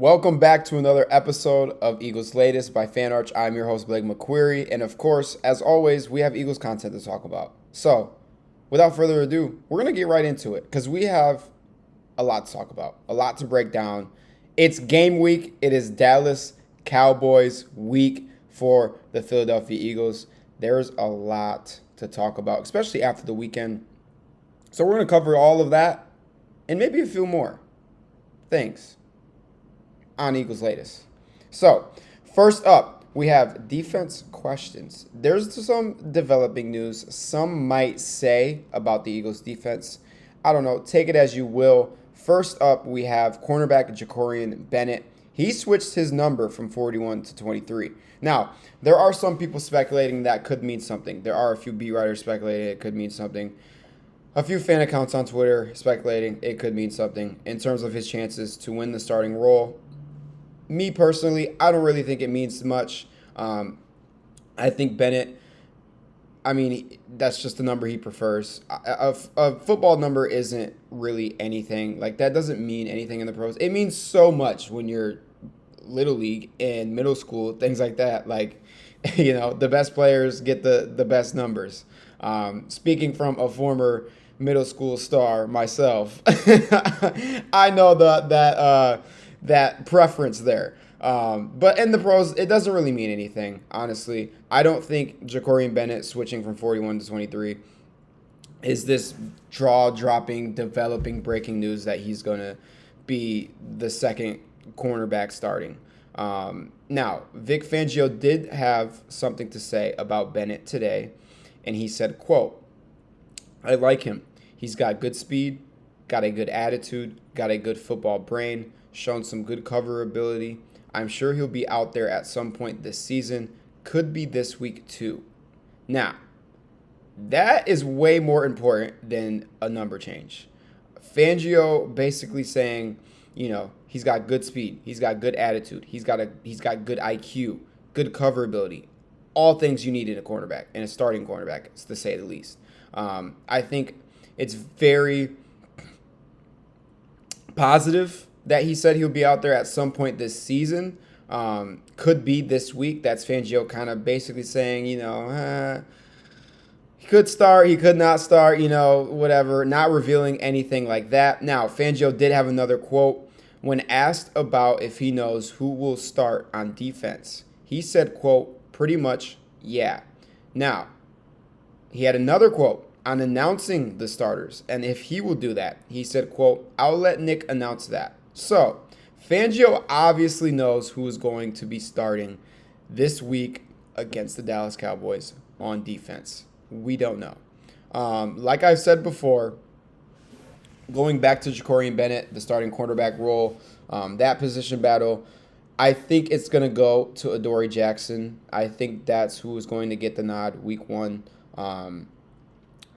Welcome back to another episode of Eagles Latest by Fan Arch. I'm your host, Blake McQueary, and of course, as always, we have Eagles content to talk about. So, without further ado, we're going to get right into it because we have a lot to talk about, a lot to break down. It's game week. It is Dallas Cowboys week for the Philadelphia Eagles. There's a lot to talk about, especially after the weekend. So, we're going to cover all of that and maybe a few more things on Eagles latest. So, first up, we have defense questions. There's some developing news. Some might say about the Eagles defense. I don't know. Take it as you will. First up, we have cornerback Jacorian Bennett. He switched his number from 41 to 23. Now, there are some people speculating that could mean something. There are a few beat writers speculating it could mean something. A few fan accounts on Twitter speculating it could mean something in terms of his chances to win the starting role. Me personally, I don't really think it means much. I think Bennett, that's just the number he prefers. A football number isn't really anything. Like, that doesn't mean anything in the pros. It means so much when you're little league and middle school, things like that. Like, the best players get the best numbers. Speaking from a former middle school star myself, I know that preference there. But in the pros, it doesn't really mean anything, honestly. I don't think Jacorian Bennett switching from 41 to 23 is this jaw-dropping, developing breaking news that he's going to be the second cornerback starting. Now, Vic Fangio did have something to say about Bennett today, and he said, quote, "I like him. He's got good speed, got a good attitude, got a good football brain, shown some good cover ability. I'm sure he'll be out there at some point this season. Could be this week too." Now, that is way more important than a number change. Fangio basically saying, he's got good speed, he's got good attitude, he's got good IQ, good cover ability, all things you need in a cornerback, and a starting cornerback, to say the least. I think it's very positive that he said he'll be out there at some point this season. Could be this week. That's Fangio kind of basically saying, he could start, he could not start, whatever, not revealing anything like that. Now, Fangio did have another quote when asked about if he knows who will start on defense. He said, quote, "Pretty much, yeah." Now, he had another quote on announcing the starters, and if he will do that, he said, quote, "I'll let Nick announce that." So, Fangio obviously knows who is going to be starting this week against the Dallas Cowboys on defense. We don't know. Like I've said before, going back to Jacorian Bennett, the starting cornerback role, that position battle, I think it's going to go to Adoree Jackson. I think that's who is going to get the nod week one.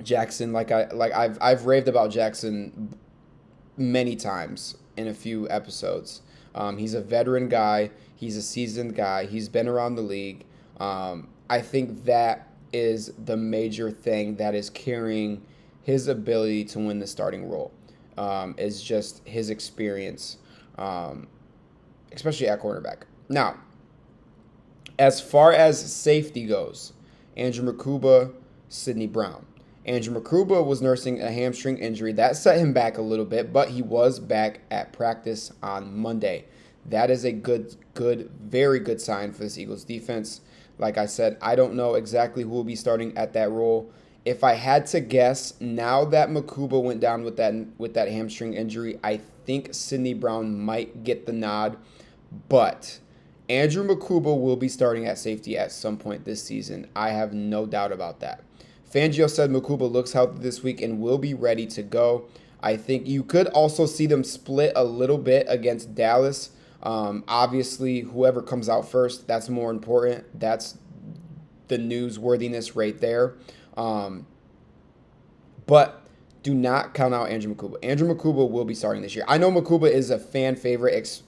Jackson, I've raved about Jackson many times in a few episodes. He's a veteran guy. He's a seasoned guy. He's been around the league. I think that is the major thing that is carrying his ability to win the starting role, is just his experience, especially at cornerback. Now, as far as safety goes, Andrew Makuba, Sidney Brown. Andrew Makuba was nursing a hamstring injury. That set him back a little bit, but he was back at practice on Monday. That is a good, very good sign for this Eagles defense. Like I said, I don't know exactly who will be starting at that role. If I had to guess, now that Makuba went down with that hamstring injury, I think Sidney Brown might get the nod, but Andrew Makuba will be starting at safety at some point this season. I have no doubt about that. Fangio said Makuba looks healthy this week and will be ready to go. I think you could also see them split a little bit against Dallas. Obviously, whoever comes out first, that's more important. That's the newsworthiness right there. But do not count out Andrew Makuba. Andrew Makuba will be starting this year. I know Makuba is a fan favorite.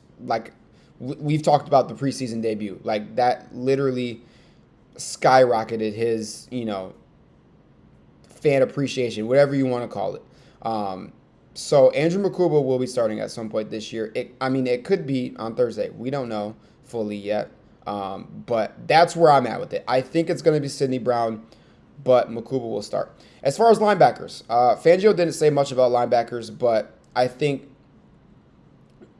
We've talked about the preseason debut. Like, that literally skyrocketed his, fan appreciation, whatever you want to call it. So Andrew Makuba will be starting at some point this year. It could be on Thursday. We don't know fully yet. But that's where I'm at with it. I think it's going to be Sidney Brown, but Makuba will start. As far as linebackers, Fangio didn't say much about linebackers, but I think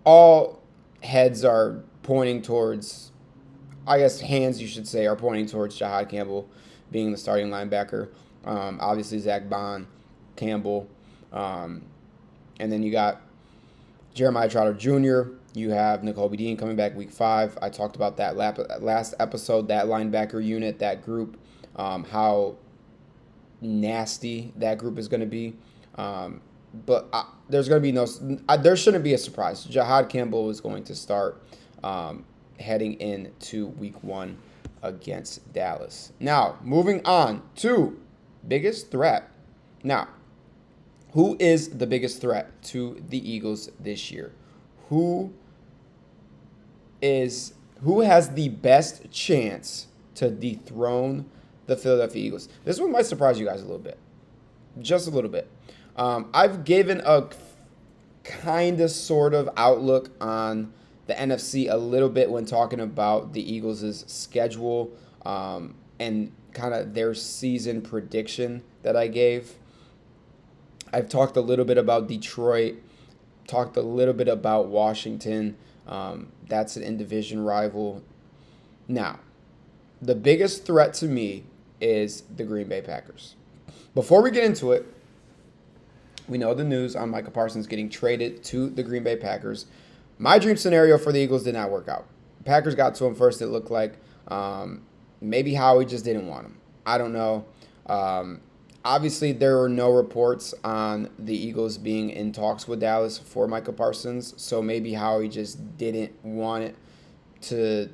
all heads are pointing towards, I guess hands you should say, are pointing towards Jahad Campbell being the starting linebacker. Obviously Zach Bond, Campbell, and then you got Jeremiah Trotter Jr. You have Nakobe Dean coming back week 5. I talked about that last episode, that linebacker unit, that group, how nasty that group is going to be. But there's going to be there shouldn't be a surprise. Jahad Campbell is going to start heading into week 1 against Dallas. Now, moving on to biggest threat. Now, who is the biggest threat to the Eagles this year? Who has the best chance to dethrone the Philadelphia Eagles? This one might surprise you guys a little bit. Just a little bit. I've given a kind of sort of outlook on the NFC a little bit when talking about the Eagles' schedule and kind of their season prediction that I gave. I've talked a little bit about Detroit, talked a little bit about Washington. That's an in-division rival. Now, the biggest threat to me is the Green Bay Packers. Before we get into it, we know the news on Micah Parsons getting traded to the Green Bay Packers. My dream scenario for the Eagles did not work out. The Packers got to him first, it looked like. Maybe Howie just didn't want him. I don't know. Obviously, there were no reports on the Eagles being in talks with Dallas for Micah Parsons, so maybe Howie just didn't want it to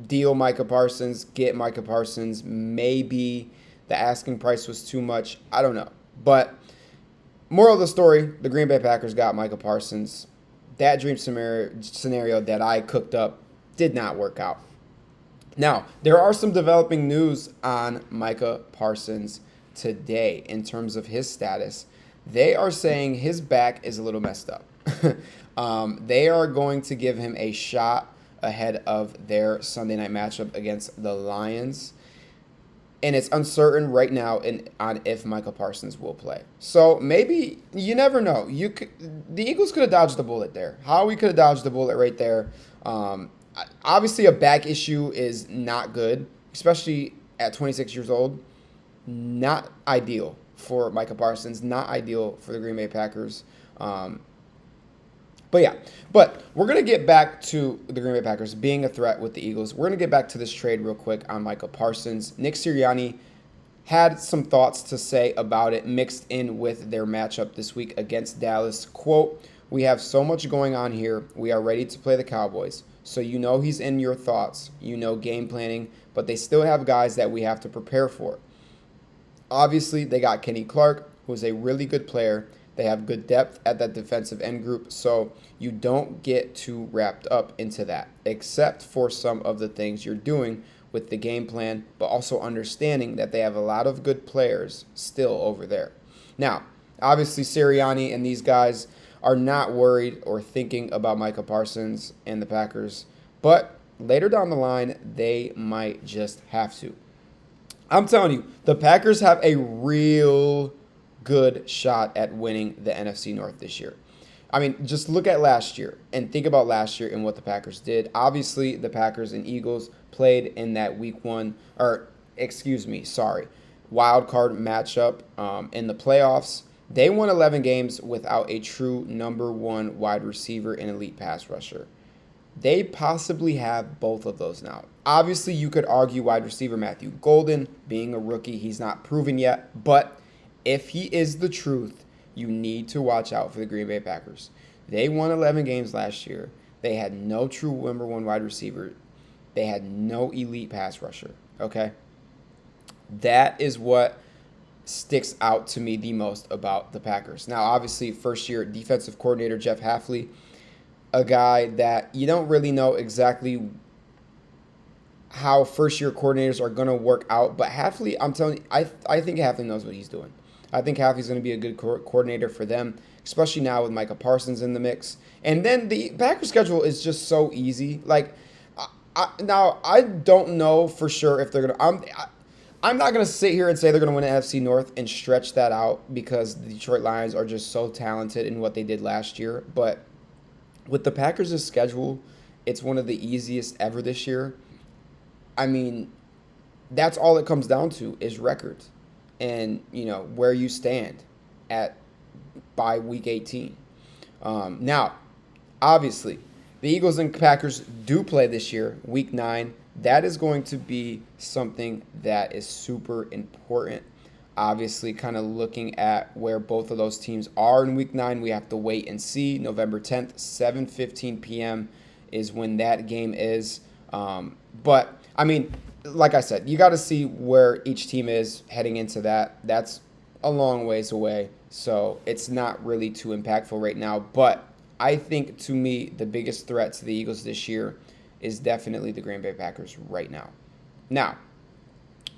deal Micah Parsons, get Micah Parsons. Maybe the asking price was too much. I don't know. But moral of the story, the Green Bay Packers got Micah Parsons. That dream scenario that I cooked up did not work out. Now, there are some developing news on Micah Parsons today in terms of his status. They are saying his back is a little messed up. They are going to give him a shot ahead of their Sunday night matchup against the Lions. And it's uncertain right now on if Micah Parsons will play. So maybe, you never know. The Eagles could have dodged the bullet there. Howie could have dodged the bullet right there. Obviously, a back issue is not good, especially at 26 years old. Not ideal for Micah Parsons. Not ideal for the Green Bay Packers. But we're going to get back to the Green Bay Packers being a threat with the Eagles. We're going to get back to this trade real quick on Micah Parsons. Nick Sirianni had some thoughts to say about it mixed in with their matchup this week against Dallas. Quote, "We have so much going on here. We are ready to play the Cowboys. So you know he's in your thoughts. You know game planning. But they still have guys that we have to prepare for. Obviously, they got Kenny Clark, who's a really good player. They have good depth at that defensive end group, so you don't get too wrapped up into that, except for some of the things you're doing with the game plan, but also understanding that they have a lot of good players still over there." Now, obviously, Sirianni and these guys are not worried or thinking about Micah Parsons and the Packers, but later down the line, they might just have to. I'm telling you, the Packers have a real good shot at winning the NFC North this year. I mean, just look at last year and think about last year and what the Packers did. Obviously, the Packers and Eagles played in that wild card matchup in the playoffs. They won 11 games without a true number one wide receiver and elite pass rusher. They possibly have both of those now. Obviously, you could argue wide receiver Matthew Golden, being a rookie, he's not proven yet, but if he is the truth, you need to watch out for the Green Bay Packers. They won 11 games last year. They had no true number one wide receiver. They had no elite pass rusher, okay? That is what sticks out to me the most about the Packers. Now, obviously, first-year defensive coordinator Jeff Hafley, a guy that you don't really know exactly how first-year coordinators are going to work out, but Hafley, I'm telling you, I think Hafley knows what he's doing. I think Hafley's going to be a good coordinator for them. especially now with Micah Parsons in the mix. And then the Packers schedule is just so easy. Like, now I don't know for sure if they're gonna. I'm not gonna sit here and say they're gonna win the NFC North and stretch that out because the Detroit Lions are just so talented in what they did last year. But with the Packers' schedule, it's one of the easiest ever this year. I mean, that's all it comes down to is records and, where you stand by week 18. Now, obviously, the Eagles and Packers do play this year, week 9. That is going to be something that is super important. Obviously, kind of looking at where both of those teams are in week 9, we have to wait and see. November 10th, 7:15 p.m. is when that game is. But, I mean, like I said, you got to see where each team is heading into that. That's a long ways away, so it's not really too impactful right now. But I think, to me, the biggest threat to the Eagles this year is definitely the Green Bay Packers right now. Now,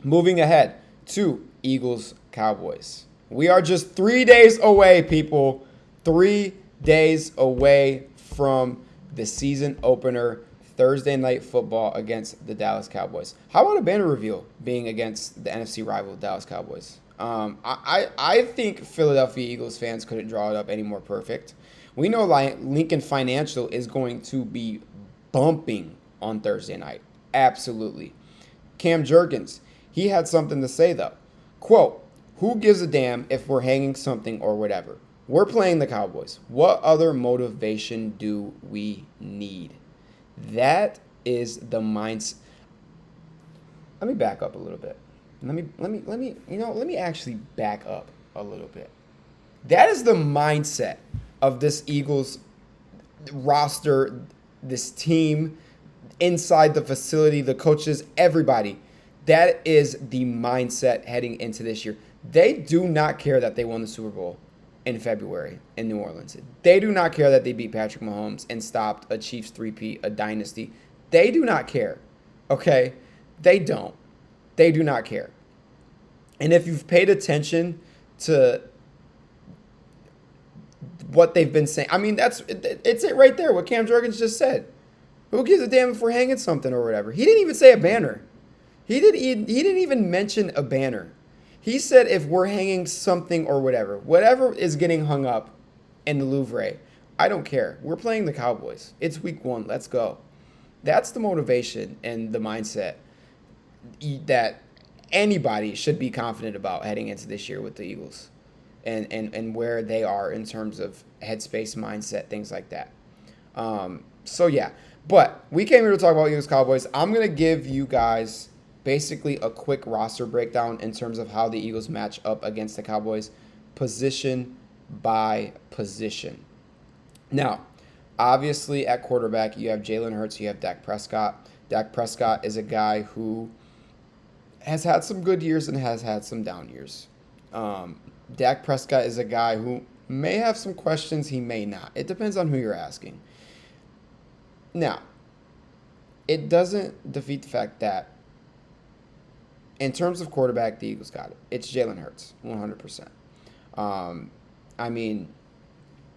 moving ahead to Eagles-Cowboys. We are just 3 days away, people. 3 days away from the season opener, Thursday Night Football against the Dallas Cowboys. How about a banner reveal being against the NFC rival Dallas Cowboys? I think Philadelphia Eagles fans couldn't draw it up any more perfect. We know Lincoln Financial is going to be bumping on Thursday night. Absolutely. Cam Jurgens, he had something to say, though. Quote, "Who gives a damn if we're hanging something or whatever? We're playing the Cowboys. What other motivation do we need?" That is the mindset. Let me back up a little bit. Let me actually back up a little bit. That is the mindset of this Eagles roster, this team, inside the facility, the coaches, everybody. That is the mindset heading into this year. They do not care that they won the Super Bowl in February in New Orleans. They do not care that they beat Patrick Mahomes and stopped a Chiefs three-peat, a dynasty. They do not care, okay? They don't. They do not care. And if you've paid attention to what they've been saying, I mean, it's it right there, what Cam Jurgens just said. Who gives a damn if we're hanging something or whatever? He didn't even say a banner. He didn't even mention a banner. He said if we're hanging something or whatever is getting hung up in the Louvre, I don't care. We're playing the Cowboys. It's week 1. Let's go. That's the motivation and the mindset that anybody should be confident about heading into this year with the Eagles and where they are in terms of headspace, mindset, things like that. So, yeah. But we came here to talk about Eagles Cowboys. I'm going to give you guys basically a quick roster breakdown in terms of how the Eagles match up against the Cowboys, position by position. Now, obviously at quarterback, you have Jalen Hurts, you have Dak Prescott. Dak Prescott is a guy who has had some good years and has had some down years. Dak Prescott is a guy who may have some questions, he may not. It depends on who you're asking. Now, it doesn't defeat the fact that in terms of quarterback, the Eagles got it. It's Jalen Hurts, 100%. I mean,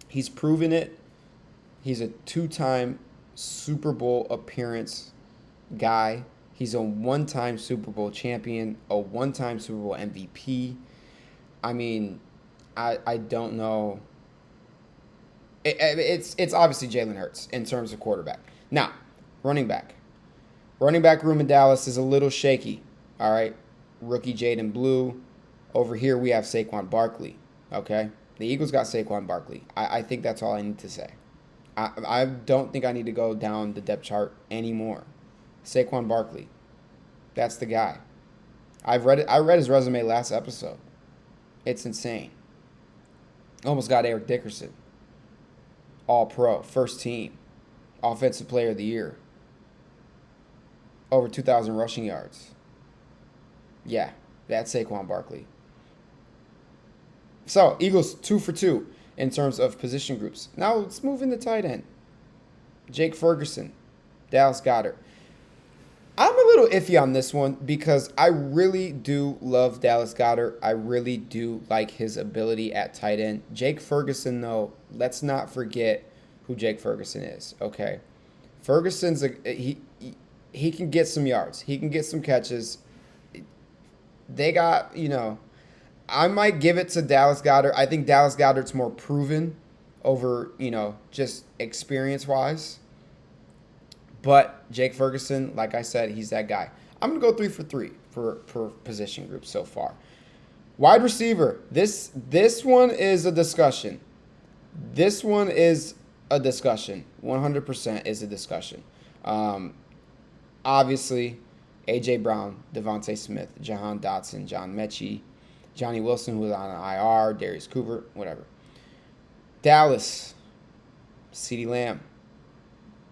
he's proven it. He's a 2-time Super Bowl appearance guy. He's a 1-time Super Bowl champion, a 1-time Super Bowl MVP. I mean, I don't know. It's obviously Jalen Hurts in terms of quarterback. Now, running back. Running back room in Dallas is a little shaky. All right, rookie Jaden Blue. Over here we have Saquon Barkley. Okay, the Eagles got Saquon Barkley. I think that's all I need to say. I don't think I need to go down the depth chart anymore. Saquon Barkley, that's the guy. I read his resume last episode. It's insane. Almost got Eric Dickerson. All-Pro, first team, Offensive Player of the Year. Over 2,000 rushing yards. Yeah, that's Saquon Barkley. So, Eagles 2 for 2 in terms of position groups. Now, let's move into tight end. Jake Ferguson, Dallas Goedert. I'm a little iffy on this one because I really do love Dallas Goedert. I really do like his ability at tight end. Jake Ferguson, though, let's not forget who Jake Ferguson is. Okay, Ferguson's he can get some yards. He can get some catches. They got, I might give it to Dallas Goedert. I think Dallas Goedert's more proven over, just experience wise. But Jake Ferguson, like I said, he's that guy. I'm going to go 3 for 3 per position group so far. Wide receiver. This one is a discussion. This one is a discussion. 100% is a discussion. Obviously, A.J. Brown, Devontae Smith, Jahan Dotson, John Mechie, Johnny Wilson, who was on IR, Darius Cooper, whatever. Dallas, CeeDee Lamb,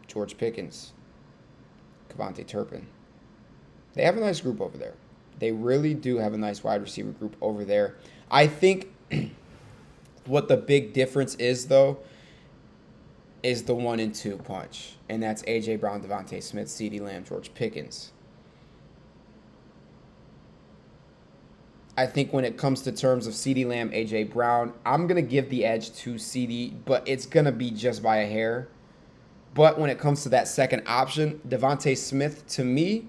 George Pickens, Kevontae Turpin. They have a nice group over there. They really do have a nice wide receiver group over there. I think what the big difference is, though, is the 1 and 2 punch. And that's A.J. Brown, Devontae Smith, CeeDee Lamb, George Pickens. I think when it comes to terms of CeeDee Lamb, A.J. Brown, I'm going to give the edge to CeeDee, but it's going to be just by a hair. But when it comes to that second option, Devontae Smith, to me,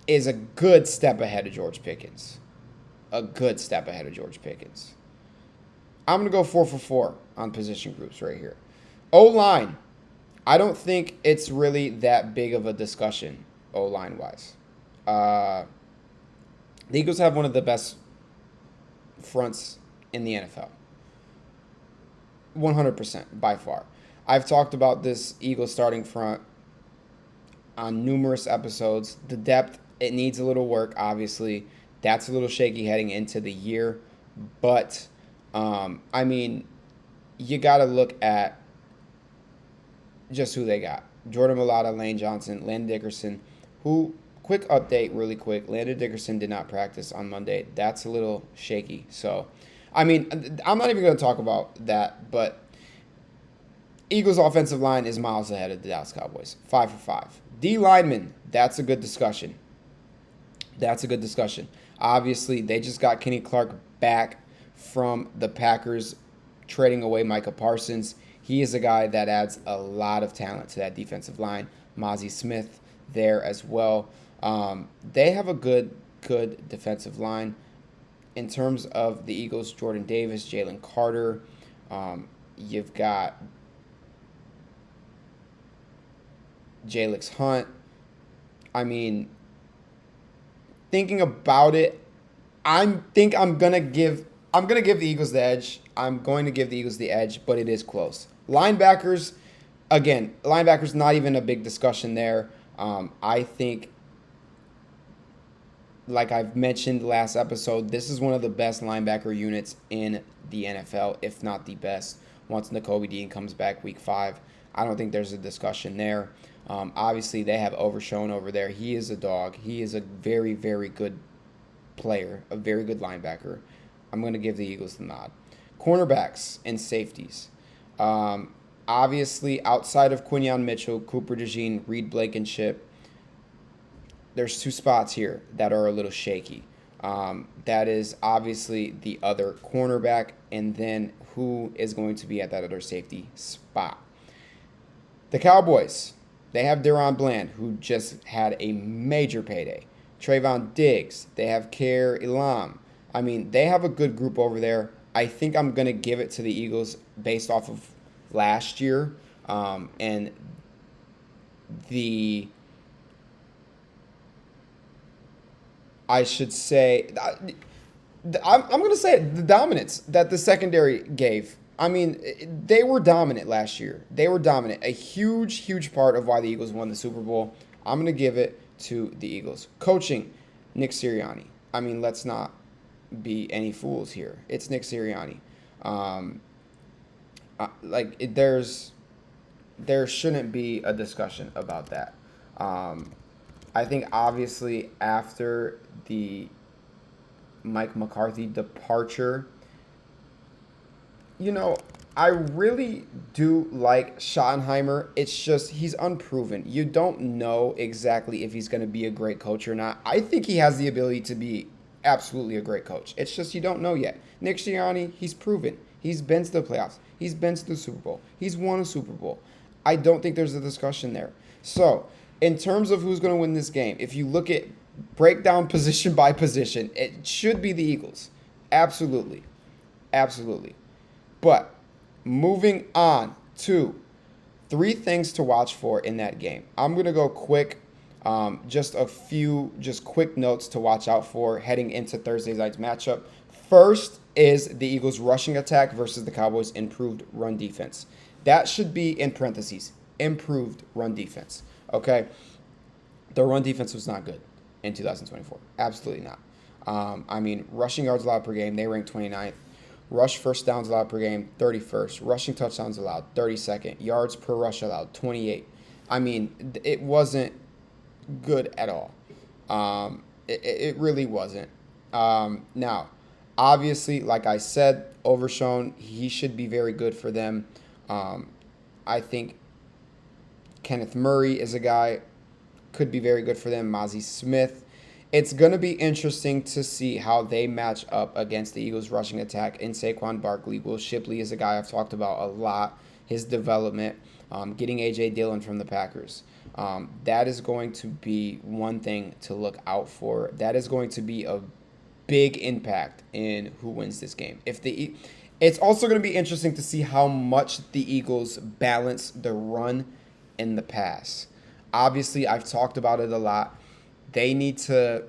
is a good step ahead of George Pickens. A good step ahead of George Pickens. I'm going to go 4 for 4 on position groups right here. O-line. I don't think it's really that big of a discussion, O-line wise. The Eagles have one of the best fronts in the NFL. 100% by far. I've talked about this Eagles starting front on numerous episodes. The depth, it needs a little work, obviously. That's a little shaky heading into the year. But, you got to look at just who they got. Jordan Mailata, Lane Johnson, Landon Dickerson, who, quick update really quick, Landon Dickerson did not practice on Monday. That's a little shaky. So, I'm not even going to talk about that, but Eagles' offensive line is miles ahead of the Dallas Cowboys. 5 for 5. D linemen, that's a good discussion. That's a good discussion. Obviously, they just got Kenny Clark back from the Packers, trading away Micah Parsons. He is a guy that adds a lot of talent to that defensive line. Mozzie Smith there as well. They have a good defensive line. In terms of the Eagles, Jordan Davis, Jalen Carter, you've got Jalix Hunt. Thinking about it, I'm gonna give the Eagles the edge. I'm going to give the Eagles the edge, but it is close. Linebackers, again, not even a big discussion there. I think, like I've mentioned last episode, this is one of the best linebacker units in the NFL, if not the best. Once Nakobe Dean comes back week 5, I don't think there's a discussion there. Obviously, they have Overshown over there. He is a dog. He is a very, very good player, a very good linebacker. I'm going to give the Eagles the nod. Cornerbacks and safeties. Obviously, outside of Quinyon Mitchell, Cooper DeJean, Reed Blankenship, there's 2 spots here that are a little shaky. That is obviously the other cornerback, and then who is going to be at that other safety spot. The Cowboys, they have Deron Bland, who just had a major payday. Trayvon Diggs, they have Khair Elam. They have a good group over there. I think I'm going to give it to the Eagles based off of last year. And I should say, I'm going to say it, the dominance that the secondary gave. They were dominant last year. They were dominant. A huge, huge part of why the Eagles won the Super Bowl. I'm going to give it to the Eagles. Coaching, Nick Sirianni. Let's not be any fools here. It's Nick Sirianni. There shouldn't be a discussion about that. I think obviously after the Mike McCarthy departure, I really do like Schottenheimer. It's just he's unproven. You don't know exactly if he's going to be a great coach or not. I think he has the ability to be absolutely a great coach. It's just you don't know yet. Nick Sirianni, he's proven. He's been to the playoffs. He's been to the Super Bowl. He's won a Super Bowl. I don't think there's a discussion there. So, in terms of who's going to win this game, if you look at breakdown position by position, it should be the Eagles. Absolutely. Absolutely. But moving on to three things to watch for in that game. I'm going to go quick. Just a few quick notes to watch out for heading into Thursday night's matchup. First is the Eagles' rushing attack versus the Cowboys' improved run defense. That should be in parentheses, improved run defense. Okay? The run defense was not good in 2024. Absolutely not. Rushing yards allowed per game, they ranked 29th. Rush first downs allowed per game, 31st. Rushing touchdowns allowed, 32nd. Yards per rush allowed, 28. It wasn't good at all. It really wasn't. Now, obviously, like I said, Overshown, he should be very good for them. I think Kenneth Murray is a guy, could be very good for them. Mozzie Smith. It's going to be interesting to see how they match up against the Eagles' rushing attack in Saquon Barkley. Will Shipley is a guy I've talked about a lot, his development, getting A.J. Dillon from the Packers. That is going to be one thing to look out for. That is going to be a big impact in who wins this game. It's also going to be interesting to see how much the Eagles balance the run and the pass. Obviously, I've talked about it a lot. They need to,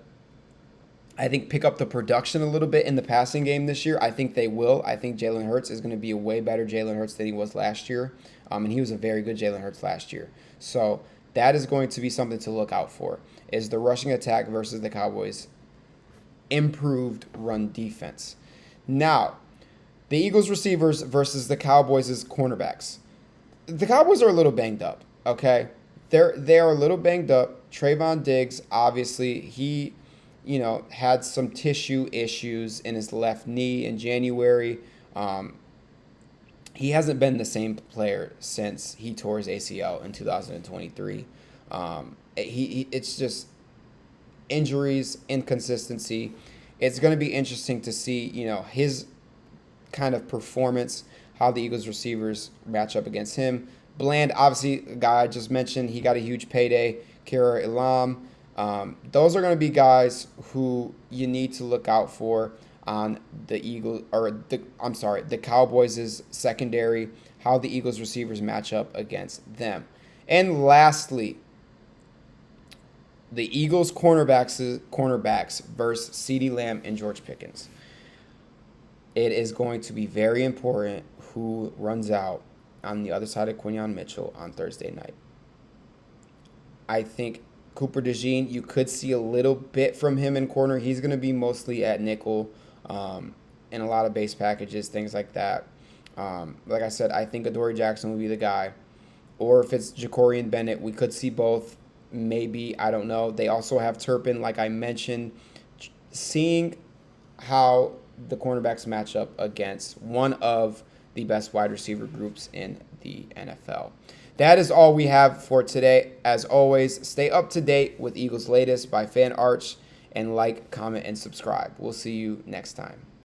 I think, pick up the production a little bit in the passing game this year. I think they will. I think Jalen Hurts is going to be a way better Jalen Hurts than he was last year. And he was a very good Jalen Hurts last year. So that is going to be something to look out for, is the rushing attack versus the Cowboys' improved run defense. Now, the Eagles receivers versus the Cowboys' cornerbacks. The Cowboys are a little banged up, okay? They are a little banged up. Trayvon Diggs, obviously, he, had some tissue issues in his left knee in January. He hasn't been the same player since he tore his ACL in 2023. It's just injuries, inconsistency. It's going to be interesting to see, his kind of performance, how the Eagles receivers match up against him. Bland, obviously, a guy I just mentioned, he got a huge payday. Kira Elam. Those are going to be guys who you need to look out for on the Cowboys' secondary, how the Eagles receivers match up against them. And lastly, the Eagles cornerbacks versus CeeDee Lamb and George Pickens. It is going to be very important who runs out on the other side of Quinyon Mitchell on Thursday night. I think Cooper DeJean, you could see a little bit from him in corner. He's going to be mostly at nickel in a lot of base packages, things like that. Like I said, I think Adoree Jackson will be the guy. Or if it's Jacorian Bennett, we could see both. Maybe, I don't know. They also have Turpin, like I mentioned. Seeing how the cornerbacks match up against one of the best wide receiver groups in the NFL. That is all we have for today. As always, stay up to date with Eagles Latest by Fan Arch and like, comment, and subscribe. We'll see you next time.